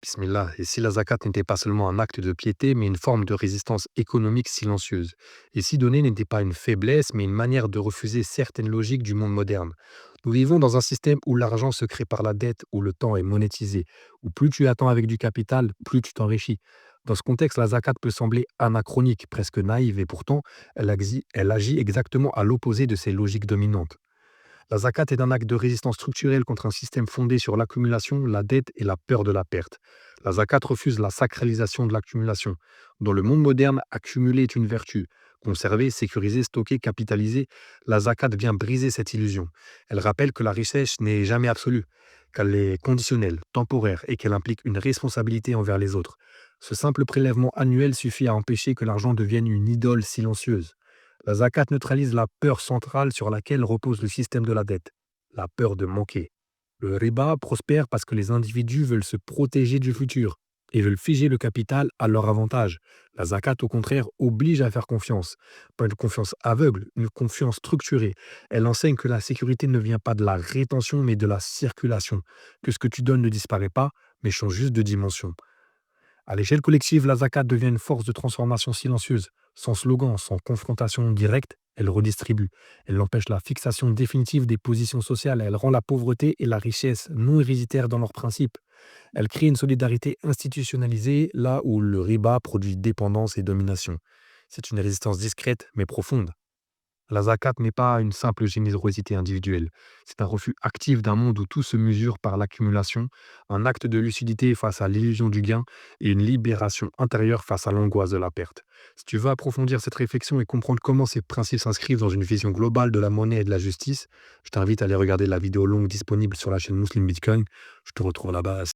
Bismillah. Et si la zakat n'était pas seulement un acte de piété, mais une forme de résistance économique silencieuse? Et si donner n'était pas une faiblesse, mais une manière de refuser certaines logiques du monde moderne? Nous vivons dans un système où l'argent se crée par la dette, où le temps est monétisé, où plus tu attends avec du capital, plus tu t'enrichis. Dans ce contexte, la zakat peut sembler anachronique, presque naïve, et pourtant, elle agit exactement à l'opposé de ces logiques dominantes. La zakat est un acte de résistance structurelle contre un système fondé sur l'accumulation, la dette et la peur de la perte. La zakat refuse la sacralisation de l'accumulation. Dans le monde moderne, accumuler est une vertu. Conserver, sécuriser, stocker, capitaliser, la zakat vient briser cette illusion. Elle rappelle que la richesse n'est jamais absolue, qu'elle est conditionnelle, temporaire et qu'elle implique une responsabilité envers les autres. Ce simple prélèvement annuel suffit à empêcher que l'argent devienne une idole silencieuse. La zakat neutralise la peur centrale sur laquelle repose le système de la dette, la peur de manquer. Le riba prospère parce que les individus veulent se protéger du futur et veulent figer le capital à leur avantage. La zakat, au contraire, oblige à faire confiance. Pas une confiance aveugle, une confiance structurée. Elle enseigne que la sécurité ne vient pas de la rétention, mais de la circulation. Que ce que tu donnes ne disparaît pas, mais change juste de dimension. À l'échelle collective, la zakat devient une force de transformation silencieuse. Sans slogan, sans confrontation directe, elle redistribue. Elle empêche la fixation définitive des positions sociales. Elle rend la pauvreté et la richesse non héréditaires dans leurs principes. Elle crée une solidarité institutionnalisée là où le riba produit dépendance et domination. C'est une résistance discrète mais profonde. La zakat n'est pas une simple générosité individuelle. C'est un refus actif d'un monde où tout se mesure par l'accumulation, un acte de lucidité face à l'illusion du gain et une libération intérieure face à l'angoisse de la perte. Si tu veux approfondir cette réflexion et comprendre comment ces principes s'inscrivent dans une vision globale de la monnaie et de la justice, je t'invite à aller regarder la vidéo longue disponible sur la chaîne Muslim Bitcoin. Je te retrouve là-bas.